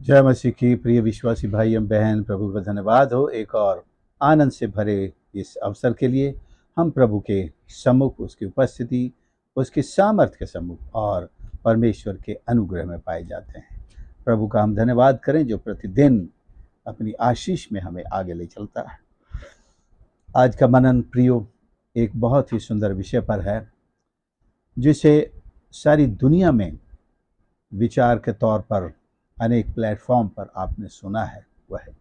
जय मसीह की प्रिय विश्वासी भाई एवं बहन, प्रभु का धन्यवाद हो एक और आनंद से भरे इस अवसर के लिए। हम प्रभु के सम्मुख, उसकी उपस्थिति, उसके सामर्थ्य के सम्मुख और परमेश्वर के अनुग्रह में पाए जाते हैं। प्रभु का हम धन्यवाद करें जो प्रतिदिन अपनी आशीष में हमें आगे ले चलता है। आज का मनन प्रियो एक बहुत ही सुंदर विषय पर है, जिसे सारी दुनिया में विचार के तौर पर अनेक प्लेटफॉर्म पर आपने सुना है। वह है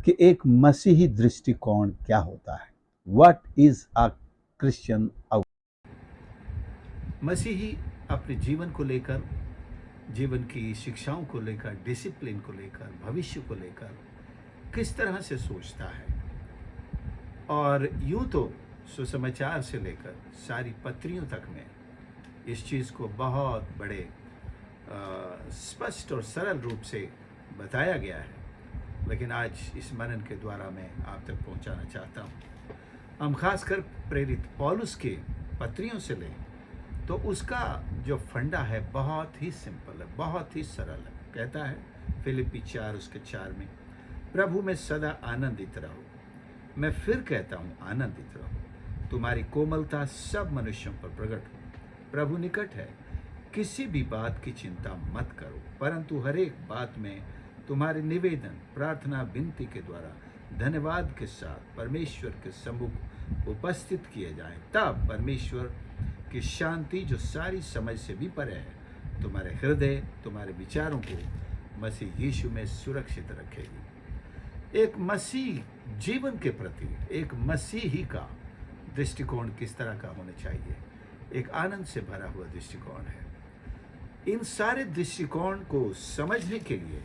कि एक मसीही दृष्टिकोण क्या होता है। What is a Christian out. मसीही अपने जीवन को लेकर, जीवन की शिक्षाओं को लेकर, डिसिप्लिन को लेकर, भविष्य को लेकर किस तरह से सोचता है। और यूं तो सुसमाचार से लेकर सारी पत्रियों तक में इस चीज़ को बहुत बड़े स्पष्ट और सरल रूप से बताया गया है, लेकिन आज इस मनन के द्वारा मैं आप तक पहुंचाना चाहता हूं। हम खासकर प्रेरित पौलुस के पत्रियों से लें तो उसका जो फंडा है बहुत ही सिंपल है, बहुत ही सरल है। कहता है फिलिप्पी 4 उसके 4 में, प्रभु में सदा आनंदित रहो। मैं फिर कहता हूँ आनंदित रहो। तुम्हारी कोमलता सब मनुष्यों पर प्रकट हो। प्रभु निकट है। किसी भी बात की चिंता मत करो, परंतु हर एक बात में तुम्हारे निवेदन, प्रार्थना, विनती के द्वारा धन्यवाद के साथ परमेश्वर के सम्मुख उपस्थित किए जाएं। तब परमेश्वर की शांति, जो सारी समझ से भी परे है, तुम्हारे हृदय, तुम्हारे विचारों को मसीह यीशु में सुरक्षित रखेगी। एक मसीह जीवन के प्रति एक मसीही का दृष्टिकोण किस तरह का होना चाहिए? एक आनंद से भरा हुआ दृष्टिकोण है। इन सारे दृष्टिकोण को समझने के लिए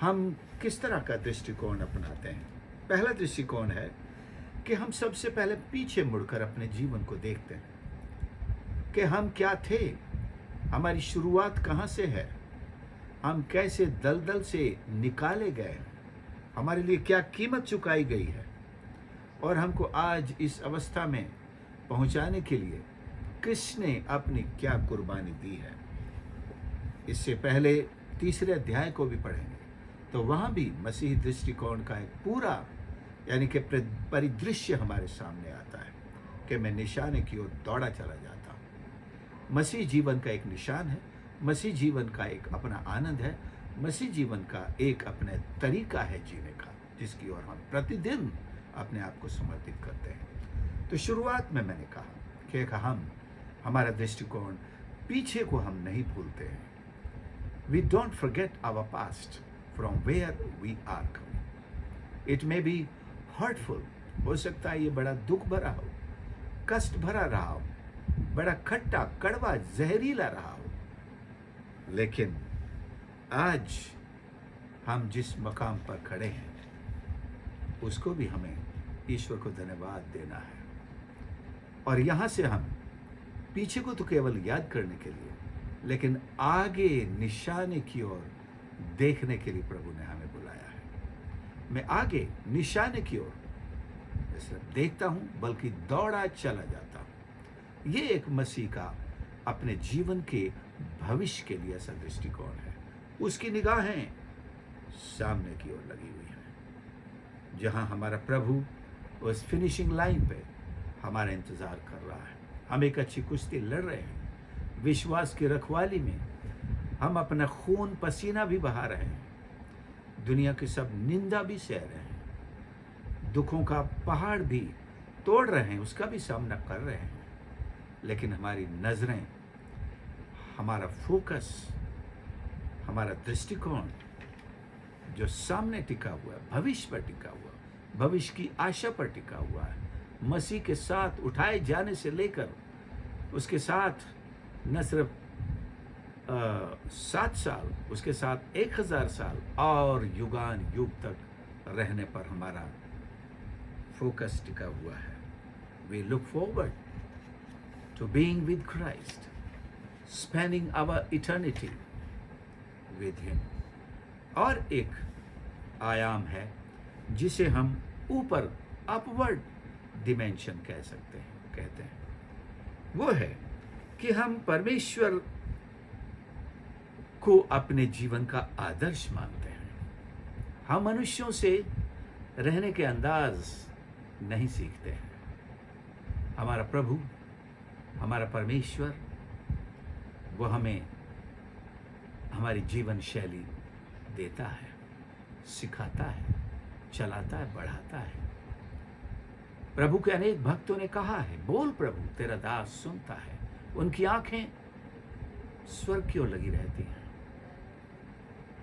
हम किस तरह का दृष्टिकोण अपनाते हैं? पहला दृष्टिकोण है कि हम सबसे पहले पीछे मुड़कर अपने जीवन को देखते हैं कि हम क्या थे, हमारी शुरुआत कहाँ से है, हम कैसे दलदल से निकाले गए, हमारे लिए क्या कीमत चुकाई गई है, और हमको आज इस अवस्था में पहुंचाने के लिए किसने अपनी क्या कुर्बानी दी है। इससे पहले तीसरे अध्याय को भी पढ़ेंगे तो वहाँ भी मसीही दृष्टिकोण का एक पूरा यानी कि परिदृश्य हमारे सामने आता है कि मैं निशाने की ओर दौड़ा चला जाता हूँ। मसीह जीवन का एक निशान है, मसीह जीवन का एक अपना आनंद है, मसीह जीवन का एक अपने तरीका है जीने का, जिसकी ओर हम प्रतिदिन अपने आप को समर्पित करते हैं। तो शुरुआत में मैंने कहा कि हमारा दृष्टिकोण, पीछे को हम नहीं भूलते हैं। We don't forget our past from where we are coming. It may be hurtful. हो सकता है ये बड़ा दुख भरा हो, कष्ट भरा रहा हो, बड़ा खट्टा, कड़वा, जहरीला रहा हो, लेकिन आज हम जिस मकाम पर खड़े हैं उसको भी हमें ईश्वर को धन्यवाद देना है। और यहाँ से हम पीछे को तो केवल याद करने के लिए, लेकिन आगे निशाने की ओर देखने के लिए प्रभु ने हमें बुलाया है। मैं आगे निशाने की ओर सिर्फ देखता हूँ, बल्कि दौड़ा चला जाता हूँ। ये एक मसीह का अपने जीवन के भविष्य के लिए ऐसा दृष्टिकोण है। उसकी निगाहें सामने की ओर लगी हुई हैं, जहाँ हमारा प्रभु उस फिनिशिंग लाइन पे हमारा इंतजार कर रहा है। हम एक अच्छी कुश्ती लड़ रहे हैं, विश्वास की रखवाली में हम अपना खून पसीना भी बहा रहे हैं, दुनिया की सब निंदा भी सह रहे हैं, दुखों का पहाड़ भी तोड़ रहे हैं, उसका भी सामना कर रहे हैं, लेकिन हमारी नजरें, हमारा फोकस, हमारा दृष्टिकोण जो सामने टिका हुआ है, भविष्य पर टिका हुआ, भविष्य की आशा पर टिका हुआ है। मसीह के साथ उठाए जाने से लेकर उसके साथ न सिर्फ 7 साल, उसके साथ 1000 साल और युगान युग तक रहने पर हमारा फोकस टिका हुआ है। We look forward to being with Christ, spending our eternity with him. और एक आयाम है जिसे हम ऊपर, अपवर्ड डिमेंशन कहते हैं, वो है कि हम परमेश्वर को अपने जीवन का आदर्श मानते हैं। हम मनुष्यों से रहने के अंदाज नहीं सीखते हैं। हमारा प्रभु, हमारा परमेश्वर, वो हमें हमारी जीवन शैली देता है, सिखाता है, चलाता है, बढ़ाता है। प्रभु के अनेक भक्तों ने कहा है, बोल प्रभु तेरा दास सुनता है। उनकी आंखें स्वर्ग की ओर लगी रहती हैं,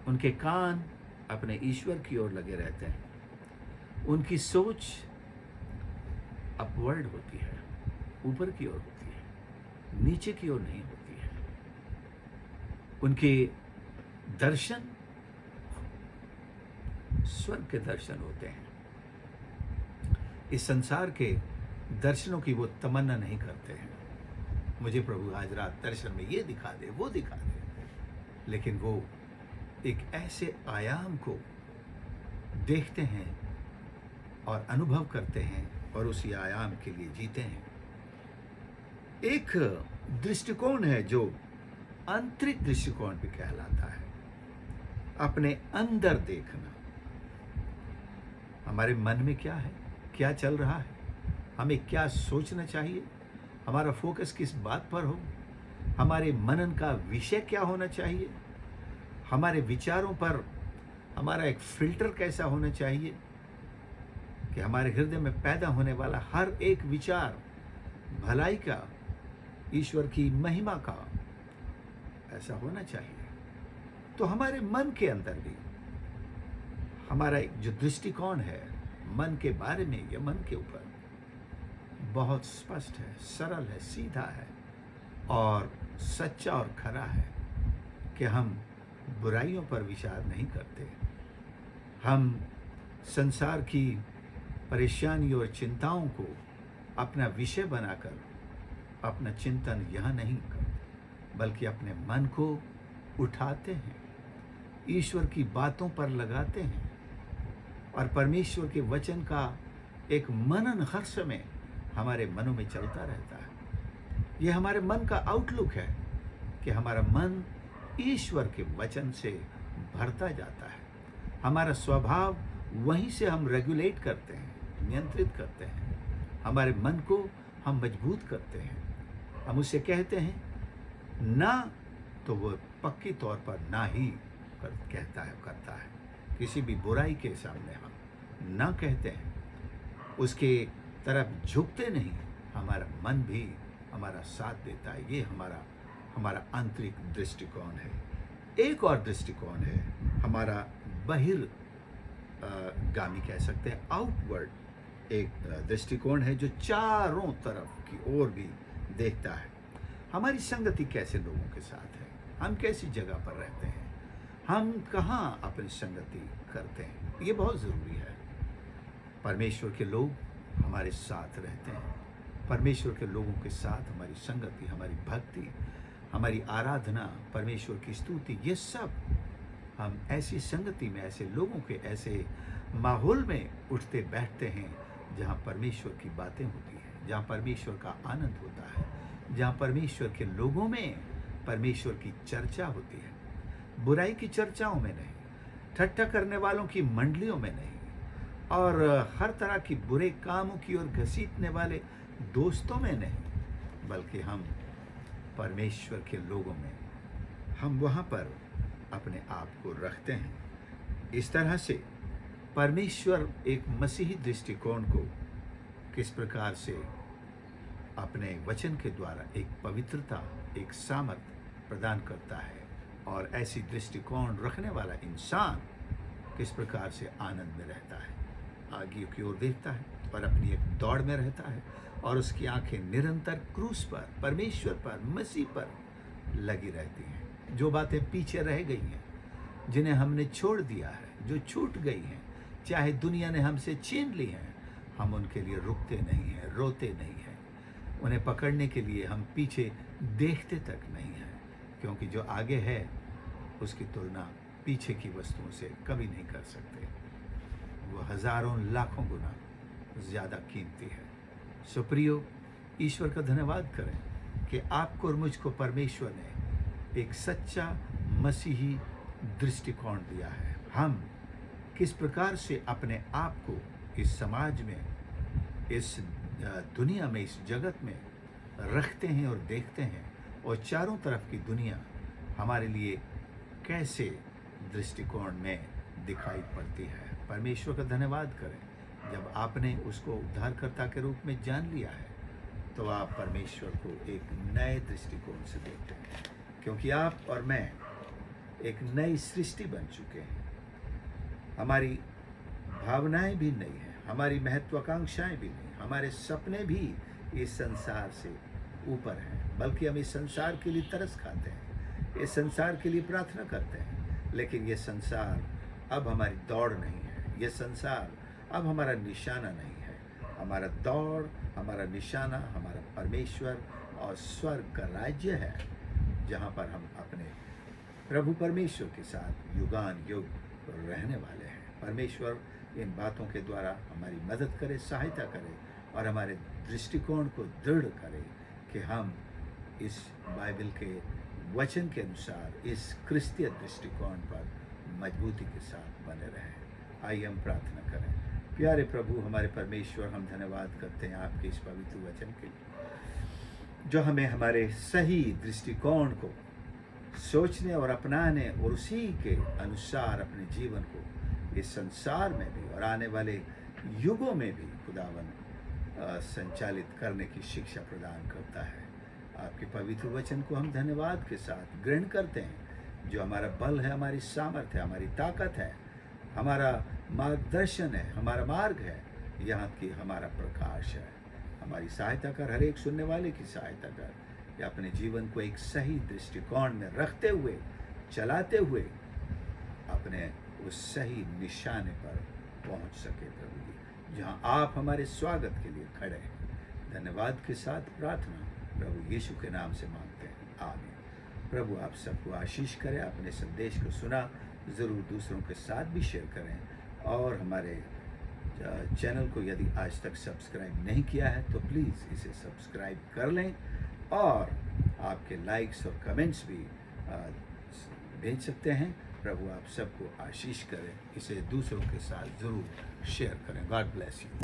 उनके कान अपने ईश्वर की ओर लगे रहते हैं, उनकी सोच अपवर्ड होती है, ऊपर की ओर होती है, नीचे की ओर नहीं होती है। उनके दर्शन स्वर्ग के दर्शन होते हैं। इस संसार के दर्शनों की वो तमन्ना नहीं करते हैं, मुझे प्रभु आज रात दर्शन में ये दिखा दे, वो दिखा दे, लेकिन वो एक ऐसे आयाम को देखते हैं और अनुभव करते हैं और उसी आयाम के लिए जीते हैं। एक दृष्टिकोण है जो आंतरिक दृष्टिकोण भी कहलाता है, अपने अंदर देखना। हमारे मन में क्या है, क्या चल रहा है, हमें क्या सोचना चाहिए, हमारा फोकस किस बात पर हो, हमारे मनन का विषय क्या होना चाहिए, हमारे विचारों पर हमारा एक फिल्टर कैसा होना चाहिए कि हमारे हृदय में पैदा होने वाला हर एक विचार भलाई का, ईश्वर की महिमा का ऐसा होना चाहिए। तो हमारे मन के अंदर भी हमारा एक जो दृष्टिकोण है मन के बारे में, या मन के ऊपर बहुत स्पष्ट है, सरल है, सीधा है और सच्चा और खरा है कि हम बुराइयों पर विचार नहीं करते। हम संसार की परेशानी और चिंताओं को अपना विषय बनाकर अपना चिंतन यहाँ नहीं करते, बल्कि अपने मन को उठाते हैं, ईश्वर की बातों पर लगाते हैं और परमेश्वर के वचन का एक मनन हर समय हमारे मनों में चलता रहता है। ये हमारे मन का आउटलुक है कि हमारा मन ईश्वर के वचन से भरता जाता है। हमारा स्वभाव वहीं से हम रेगुलेट करते हैं, नियंत्रित करते हैं। हमारे मन को हम मजबूत करते हैं। हम उसे कहते हैं ना, तो वो पक्की तौर पर ना ही कहता है, करता है। किसी भी बुराई के सामने हम ना कहते हैं, उसके तरफ झुकते नहीं, हमारा मन भी हमारा साथ देता है। ये हमारा आंतरिक दृष्टिकोण है। एक और दृष्टिकोण है हमारा गामी कह सकते हैं, आउटवर्ड एक दृष्टिकोण है जो चारों तरफ की ओर भी देखता है। हमारी संगति कैसे लोगों के साथ है, हम कैसी जगह पर रहते हैं, हम कहाँ अपनी संगति करते हैं, ये बहुत ज़रूरी है। परमेश्वर के लोग हमारे साथ रहते हैं, परमेश्वर के लोगों के साथ हमारी संगति, हमारी भक्ति, हमारी आराधना, परमेश्वर की स्तुति, ये सब हम ऐसी संगति में, ऐसे लोगों के ऐसे माहौल में उठते बैठते हैं जहाँ परमेश्वर की बातें होती हैं, जहाँ परमेश्वर का आनंद होता है, जहाँ परमेश्वर के लोगों में परमेश्वर की चर्चा होती है। बुराई की चर्चाओं में नहीं, ठट्ठा करने वालों की मंडलियों में नहीं, और हर तरह की बुरे कामों की ओर घसीटने वाले दोस्तों में नहीं, बल्कि हम परमेश्वर के लोगों में, हम वहाँ पर अपने आप को रखते हैं। इस तरह से परमेश्वर एक मसीही दृष्टिकोण को किस प्रकार से अपने वचन के द्वारा एक पवित्रता, एक सामर्थ प्रदान करता है, और ऐसी दृष्टिकोण रखने वाला इंसान किस प्रकार से आनंद में रहता है, आगे की ओर देखता है और अपनी एक दौड़ में रहता है, और उसकी आंखें निरंतर क्रूस पर, परमेश्वर पर, मसीह पर लगी रहती हैं। जो बातें पीछे रह गई हैं, जिन्हें हमने छोड़ दिया है, जो छूट गई हैं, चाहे दुनिया ने हमसे छीन ली हैं, हम उनके लिए रुकते नहीं हैं, रोते नहीं हैं। उन्हें पकड़ने के लिए हम पीछे देखते तक नहीं हैं, क्योंकि जो आगे है उसकी तुलना पीछे की वस्तुओं से कभी नहीं कर सकते। वो हजारों लाखों गुना ज़्यादा कीमती है। सो प्रियो, ईश्वर का धन्यवाद करें कि आपको और मुझको परमेश्वर ने एक सच्चा मसीही दृष्टिकोण दिया है। हम किस प्रकार से अपने आप को इस समाज में, इस दुनिया में, इस जगत में रखते हैं और देखते हैं, और चारों तरफ की दुनिया हमारे लिए कैसे दृष्टिकोण में दिखाई पड़ती है। परमेश्वर का धन्यवाद करें, जब आपने उसको उद्धारकर्ता के रूप में जान लिया है तो आप परमेश्वर को एक नए दृष्टिकोण से देखते हैं, क्योंकि आप और मैं एक नई सृष्टि बन चुके हैं। हमारी भावनाएं भी नई हैं, हमारी महत्वाकांक्षाएं भी नहीं, हमारे सपने भी इस संसार से ऊपर हैं, बल्कि हम इस संसार के लिए तरस खाते हैं, इस संसार के लिए प्रार्थना करते हैं, लेकिन ये संसार अब हमारी दौड़ नहीं है, ये संसार अब हमारा निशाना नहीं है। हमारा दौड़, हमारा निशाना, हमारा परमेश्वर और स्वर्ग का राज्य है, जहाँ पर हम अपने प्रभु परमेश्वर के साथ युगान युग रहने वाले हैं। परमेश्वर इन बातों के द्वारा हमारी मदद करे, सहायता करे और हमारे दृष्टिकोण को दृढ़ करे कि हम इस बाइबल के वचन के अनुसार, इस क्रिस्तीय दृष्टिकोण पर मजबूती के साथ बने रहें। आइए हम प्रार्थना करें। प्यारे प्रभु हमारे परमेश्वर, हम धन्यवाद करते हैं आपके इस पवित्र वचन के लिए, जो हमें हमारे सही दृष्टिकोण को सोचने और अपनाने और उसी के अनुसार अपने जीवन को इस संसार में भी और आने वाले युगों में भी खुदावन संचालित करने की शिक्षा प्रदान करता है। आपके पवित्र वचन को हम धन्यवाद के साथ ग्रहण करते हैं, जो हमारा बल है, हमारी सामर्थ्य है, हमारी ताकत है, हमारा मार्गदर्शन है, हमारा मार्ग है, यहाँ की हमारा प्रकाश है। हमारी सहायता कर, हर एक सुनने वाले की सहायता कर, कि अपने जीवन को एक सही दृष्टिकोण में रखते हुए, चलाते हुए अपने उस सही निशाने पर पहुंच सके प्रभु जी, जहां आप हमारे स्वागत के लिए खड़े हैं। धन्यवाद के साथ प्रार्थना प्रभु यीशु के नाम से मांगते हैं, आमीन। प्रभु आप सबको आशीष करें। अपने संदेश को सुना, ज़रूर दूसरों के साथ भी शेयर करें, और हमारे चैनल को यदि आज तक सब्सक्राइब नहीं किया है तो प्लीज़ इसे सब्सक्राइब कर लें, और आपके लाइक्स और कमेंट्स भी भेज सकते हैं। प्रभु आप सबको आशीष करें। इसे दूसरों के साथ ज़रूर शेयर करें। God bless you.